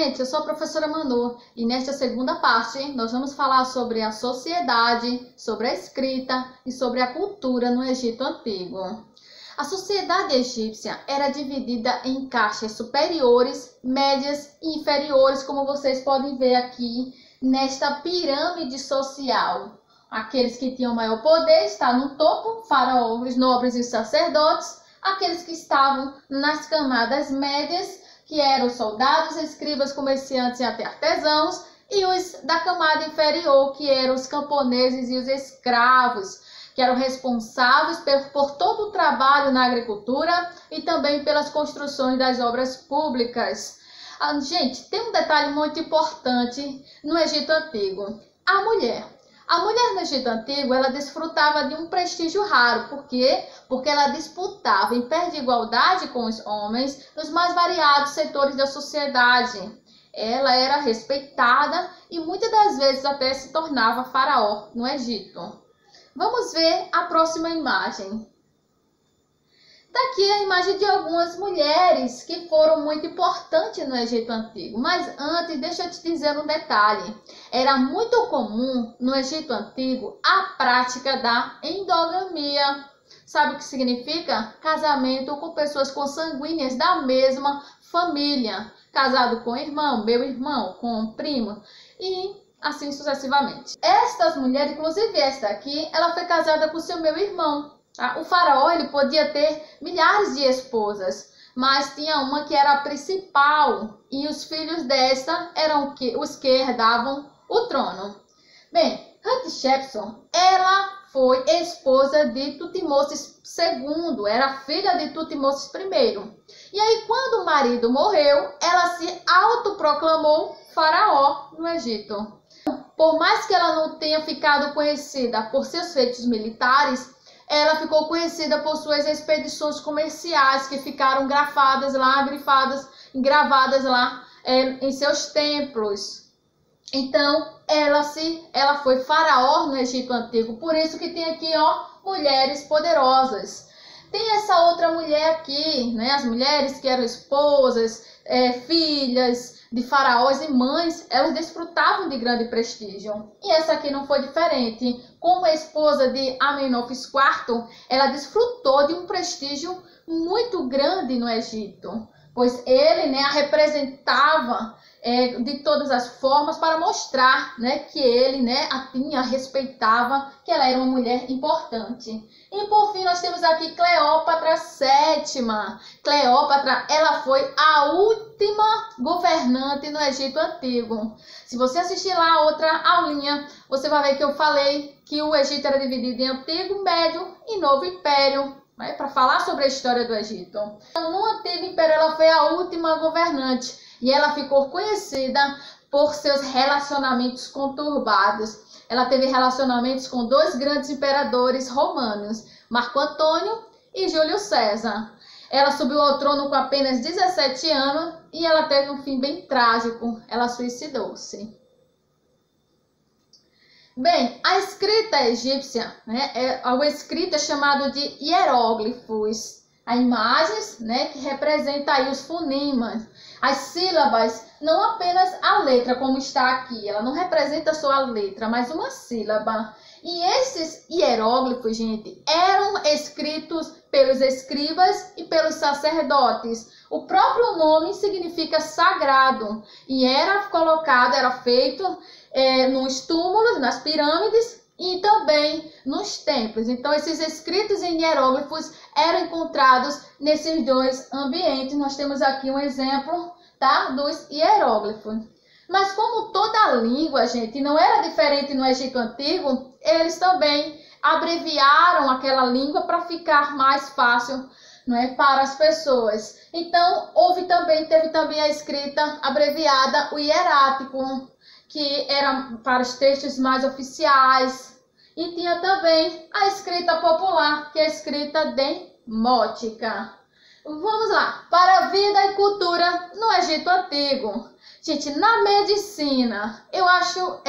gente, eu sou a professora Manu e nesta segunda parte nós vamos falar sobre a sociedade, sobre a escrita e sobre a cultura no Egito Antigo. A sociedade egípcia era dividida em castas superiores, médias e inferiores, como vocês podem ver aqui nesta pirâmide social. Aqueles que tinham maior poder estavam no topo, faraós, nobres e sacerdotes. Aqueles que estavam nas camadas médias, que eram os soldados, escribas, comerciantes e até artesãos, e os da camada inferior, que eram os camponeses e os escravos, que eram responsáveis por todo o trabalho na agricultura e também pelas construções das obras públicas. Gente, tem um detalhe muito importante no Egito Antigo: a mulher. A mulher no Egito Antigo, ela desfrutava de um prestígio raro. Por quê? Porque ela disputava em pé de igualdade com os homens nos mais variados setores da sociedade. Ela era respeitada e muitas das vezes até se tornava faraó no Egito. Vamos ver a próxima imagem. Está aqui a imagem de algumas mulheres que foram muito importantes no Egito Antigo. Mas antes, deixa eu te dizer um detalhe. Era muito comum no Egito Antigo a prática da endogamia. Sabe o que significa? Casamento com pessoas consanguíneas da mesma família. Casado com irmão, meu irmão, com um primo e assim sucessivamente. Estas mulheres, inclusive esta aqui, ela foi casada com seu meu irmão. O faraó, ele podia ter milhares de esposas, mas tinha uma que era a principal e os filhos desta eram os que herdavam o trono. Bem, Hatshepsut, ela foi esposa de Tutmoses II, era filha de Tutmoses I. E aí, quando o marido morreu, ela se autoproclamou faraó no Egito. Por mais que ela não tenha ficado conhecida por seus feitos militares, ela ficou conhecida por suas expedições comerciais que ficaram gravadas lá em seus templos. Então, ela foi faraó no Egito Antigo. Por isso que tem aqui, ó, mulheres poderosas. Tem essa outra mulher aqui, né? As mulheres que eram esposas, filhas de faraós e mães, elas desfrutavam de grande prestígio. E essa aqui não foi diferente. Como esposa de Amenófis IV, ela desfrutou de um prestígio muito grande no Egito, pois ele, né, a representava de todas as formas para mostrar, né, que ele, né, a respeitava, que ela era uma mulher importante. E por fim nós temos aqui Cleópatra VII. Cleópatra, ela foi a última governante no Egito Antigo. Se você assistir lá a outra aulinha, você vai ver que eu falei que o Egito era dividido em Antigo, Médio e Novo Império, né, para falar sobre a história do Egito. Então, no Antigo Império ela foi a última governante. E ela ficou conhecida por seus relacionamentos conturbados. Ela teve relacionamentos com dois grandes imperadores romanos, Marco Antônio e Júlio César. Ela subiu ao trono com apenas 17 anos e ela teve um fim bem trágico. Ela suicidou-se. Bem, a escrita egípcia, né, é uma escrita chamada de hieróglifos. Há imagens, né, que representam aí os fonemas, as sílabas, não apenas a letra como está aqui, ela não representa só a letra, mas uma sílaba. E esses hieróglifos, gente, eram escritos pelos escribas e pelos sacerdotes. O próprio nome significa sagrado e era feito nos túmulos, nas pirâmides e também nos templos. Então, esses escritos em hieróglifos eram encontrados nesses dois ambientes. Nós temos aqui um exemplo, tá, dos hieróglifos. Mas como toda língua, gente, não era diferente no Egito Antigo, eles também abreviaram aquela língua para ficar mais fácil, não é, para as pessoas. Então, teve também a escrita abreviada, o hierático, que era para os textos mais oficiais. E tinha também a escrita popular, que é a escrita demótica. Vamos lá, para a vida e cultura no Egito Antigo. Gente, na medicina, eu acho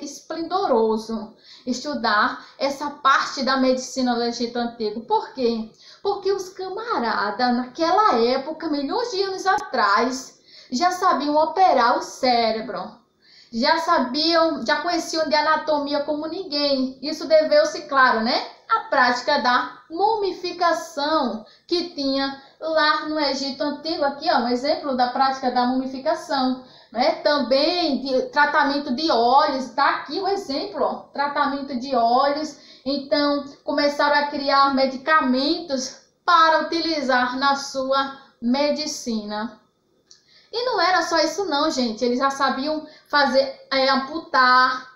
esplendoroso estudar essa parte da medicina do Egito Antigo. Por quê? Porque os camaradas, naquela época, milhões de anos atrás, já sabiam operar o cérebro, já conheciam de anatomia como ninguém. Isso deveu-se, claro, né, à prática da mumificação que tinha lá no Egito Antigo. Aqui, ó, um exemplo da prática da mumificação, né? Também de tratamento de olhos, tá aqui o exemplo, ó, tratamento de olhos. Então, começaram a criar medicamentos para utilizar na sua medicina. E não era só isso não, gente. Eles já sabiam fazer, amputar,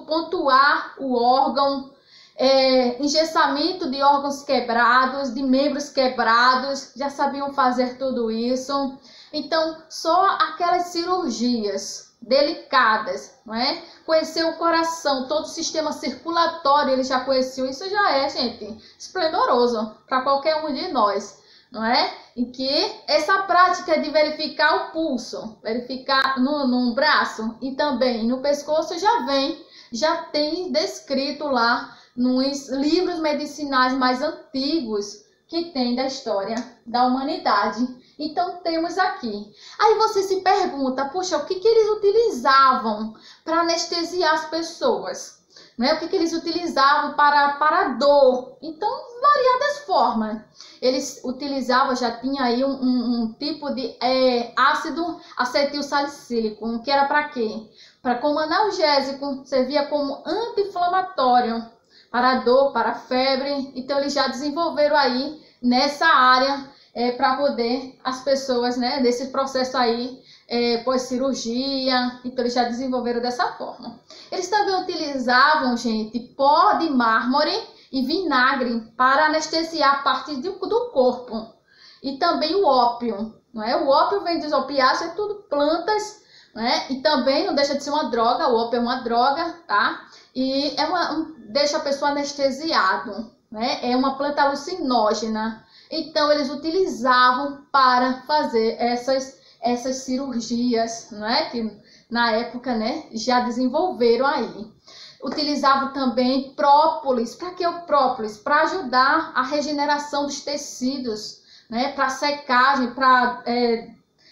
pontuar o órgão, engessamento de órgãos quebrados, de membros quebrados. Já sabiam fazer tudo isso. Então, só aquelas cirurgias delicadas, não é? Conhecer o coração, todo o sistema circulatório, ele já conheceu. Isso já é, gente, esplendoroso para qualquer um de nós, não é? Em que essa prática de verificar o pulso, verificar no braço e também no pescoço já tem descrito lá nos livros medicinais mais antigos que tem da história da humanidade. Então temos aqui. Aí você se pergunta, puxa, o que eles utilizavam para anestesiar as pessoas? Né? O que eles utilizavam para dor? Então, variadas formas. Eles utilizavam, já tinha aí um tipo de ácido acetil salicílico, que era para quê? Como analgésico, servia como anti-inflamatório, para dor, para febre. Então, eles já desenvolveram aí nessa área para poder as pessoas, né, desse processo aí, pós-cirurgia. Então, eles já desenvolveram dessa forma. Eles também utilizavam, gente, pó de mármore e vinagre para anestesiar partes do corpo. E também o ópio, não é? O ópio vem dos opiáceos, é tudo plantas, né? E também não deixa de ser uma droga, o ópio é uma droga, tá? E deixa a pessoa anestesiado, né? É uma planta alucinógena. Então, eles utilizavam para fazer essas cirurgias, não é? Que na época, né, já desenvolveram aí. Utilizavam também própolis. Para que o própolis? Para ajudar a regeneração dos tecidos, né? Para secagem, para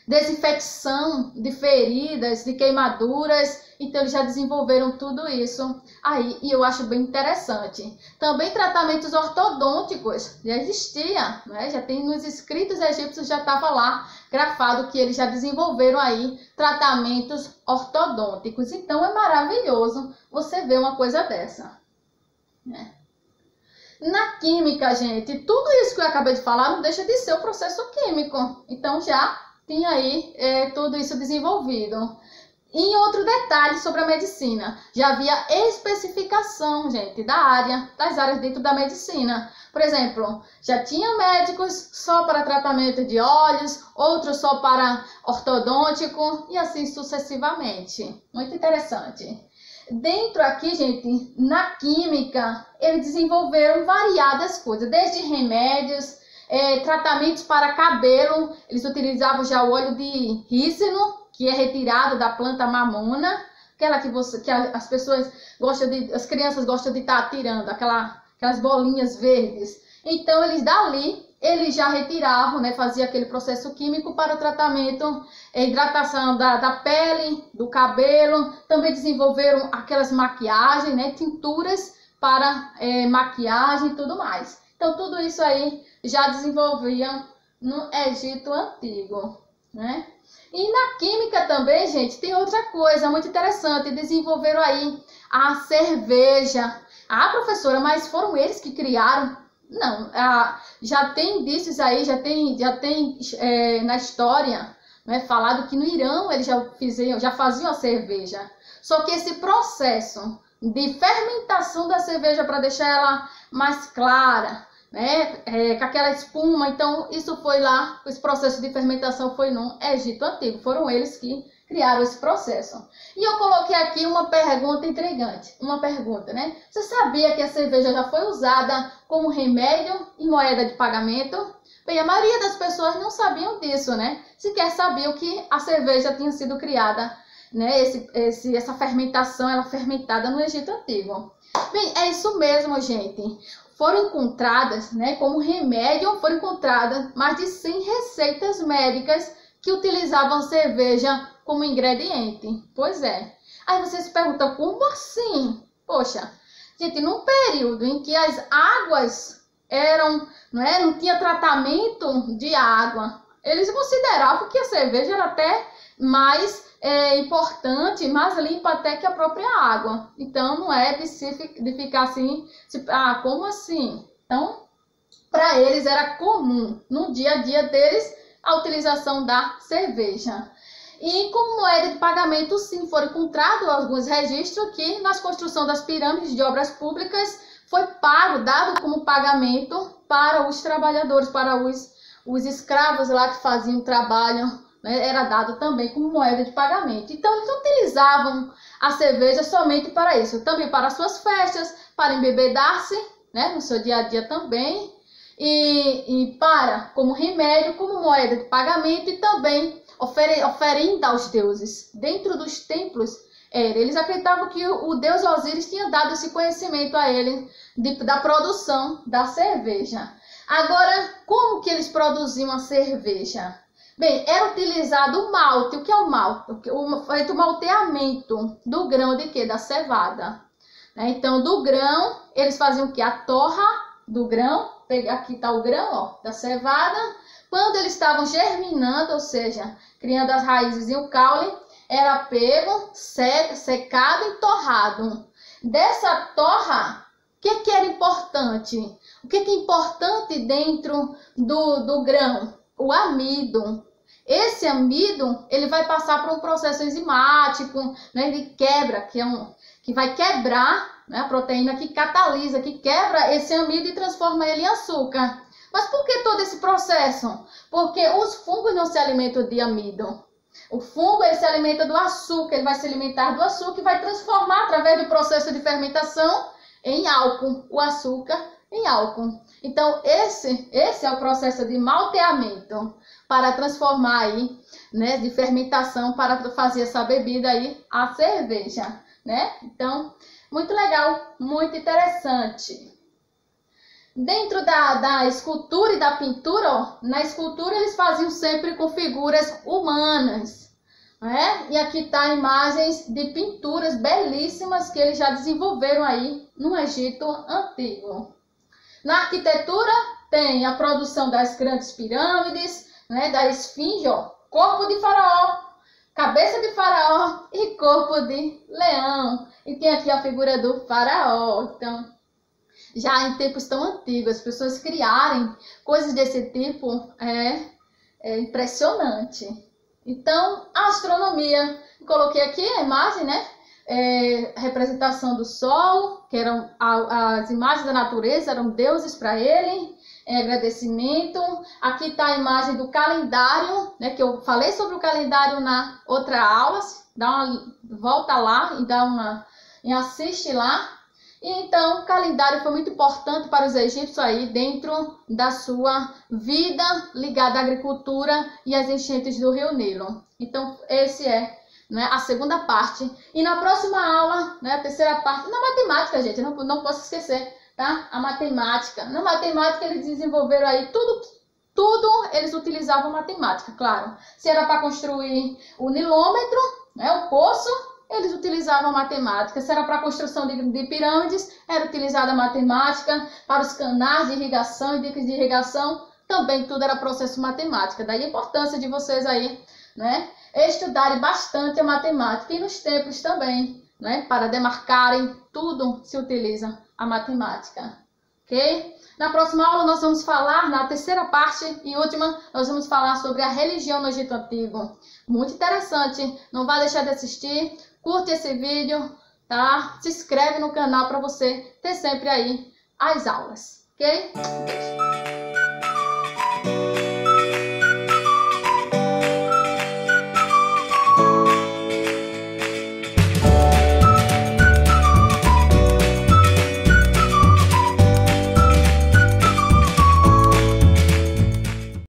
desinfecção de feridas, de queimaduras. Então, eles já desenvolveram tudo isso aí, e eu acho bem interessante. Também tratamentos ortodônticos já existia, né? Já tem nos escritos egípcios, já estava lá grafado que eles já desenvolveram aí tratamentos ortodônticos. Então, é maravilhoso você ver uma coisa dessa, né? Na química, gente, tudo isso que eu acabei de falar não deixa de ser o processo químico. Então, já tinha aí tudo isso desenvolvido. Em outro detalhe sobre a medicina, já havia especificação, gente, das áreas dentro da medicina. Por exemplo, já tinha médicos só para tratamento de olhos, outros só para ortodôntico e assim sucessivamente. Muito interessante. Dentro aqui, gente, na química, eles desenvolveram variadas coisas, desde remédios, tratamentos para cabelo. Eles utilizavam já o óleo de rícino, que é retirado da planta mamona, aquela que as pessoas gostam as crianças gostam de estar tirando, aquelas bolinhas verdes. Então, eles já retiravam, né, fazia aquele processo químico para o tratamento, hidratação da pele, do cabelo. Também desenvolveram aquelas maquiagens, né, tinturas para maquiagem e tudo mais. Então, tudo isso aí já desenvolviam no Egito Antigo, né? E na química também, gente, tem outra coisa muito interessante. Desenvolveram aí a cerveja. Ah, professora, mas foram eles que criaram? Não, já tem indícios aí, já tem na história, né, falado que no Irã eles já faziam a cerveja. Só que esse processo de fermentação da cerveja para deixar ela mais clara, né, com aquela espuma, então isso foi lá, esse processo de fermentação foi no Egito Antigo, foram eles que criaram esse processo. E eu coloquei aqui uma pergunta intrigante, uma pergunta, né? Você sabia que a cerveja já foi usada como remédio e moeda de pagamento? Bem, a maioria das pessoas não sabiam disso, né? Sequer sabiam que a cerveja tinha sido criada, né? Essa fermentação, ela fermentada no Egito Antigo. Bem, é isso mesmo, gente. Foram encontradas, né, como remédio, foram encontradas mais de 100 receitas médicas que utilizavam cerveja como ingrediente. Pois é. Aí você se pergunta, como assim? Poxa, gente, num período em que as águas eram, não tinha tratamento de água, eles consideravam que a cerveja era até mais importante, mais limpa até que a própria água. Então, não é de ficar assim, como assim? Então, para eles era comum, no dia a dia deles, a utilização da cerveja. E como moeda de pagamento, sim, foram encontrados alguns registros que nas construções das pirâmides de obras públicas foi pago, dado como pagamento para os trabalhadores, para os escravos lá que faziam o trabalho, né, era dado também como moeda de pagamento. Então, eles utilizavam a cerveja somente para isso, também para suas festas, para embebedar-se, né, no seu dia a dia também, e para, como remédio, como moeda de pagamento e também oferenda aos deuses. Dentro dos templos, eles acreditavam que o deus Osíris tinha dado esse conhecimento a ele da produção da cerveja. Agora, como que eles produziam a cerveja? Bem, era utilizado o malte. O que é o malte? O malteamento do grão de quê? Da cevada. Então, do grão, eles faziam o quê? A torra do grão. Aqui está o grão, ó, da cevada. Quando eles estavam germinando, ou seja, criando as raízes e o caule, era pego, secado e torrado. Dessa torra, o que era importante? O que é importante dentro do grão? O amido. Esse amido, ele vai passar por um processo enzimático, né, de quebra, que vai quebrar, né, a proteína que catalisa, que quebra esse amido e transforma ele em açúcar. Mas por que todo esse processo? Porque os fungos não se alimentam de amido. O fungo, ele se alimenta do açúcar, ele vai se alimentar do açúcar e vai transformar, através do processo de fermentação, em álcool, o açúcar em álcool. Então, esse é o processo de malteamento, para transformar aí, né, de fermentação, para fazer essa bebida aí, a cerveja, né? Então, muito legal, muito interessante. Dentro da escultura e da pintura, ó, na escultura eles faziam sempre com figuras humanas, né? E aqui tá imagens de pinturas belíssimas que eles já desenvolveram aí no Egito Antigo. Na arquitetura tem a produção das grandes pirâmides, né, da esfinge, ó, corpo de faraó, cabeça de faraó e corpo de leão. E tem aqui a figura do faraó. Então, já em tempos tão antigos, as pessoas criarem coisas desse tipo é impressionante. Então, a astronomia, coloquei aqui a imagem, né? Representação do sol, que eram as imagens da natureza, eram deuses para ele, agradecimento. Aqui está a imagem do calendário, né? Que eu falei sobre o calendário na outra aula. Volta lá e assiste lá. Então, o calendário foi muito importante para os egípcios aí dentro da sua vida ligada à agricultura e às enchentes do Rio Nilo. Então, esse né, a segunda parte. E na próxima aula, né, a terceira parte, na matemática, gente, não posso esquecer, tá? A matemática. Na matemática, eles desenvolveram aí tudo eles utilizavam matemática, claro. Se era para construir o nilômetro, né, o poço, eles utilizavam matemática. Se era para a construção de pirâmides, era utilizada matemática. Para os canais de irrigação e dicas de irrigação, também tudo era processo matemática. Daí a importância de vocês aí, né, estudarem bastante a matemática. E nos templos também, né, para demarcarem, tudo se utiliza a matemática. Ok? Na próxima aula nós vamos falar, na terceira parte e última, nós vamos falar sobre a religião no Egito Antigo. Muito interessante. Não vai deixar de assistir. Curte esse vídeo, tá? Se inscreve no canal para você ter sempre aí as aulas, ok?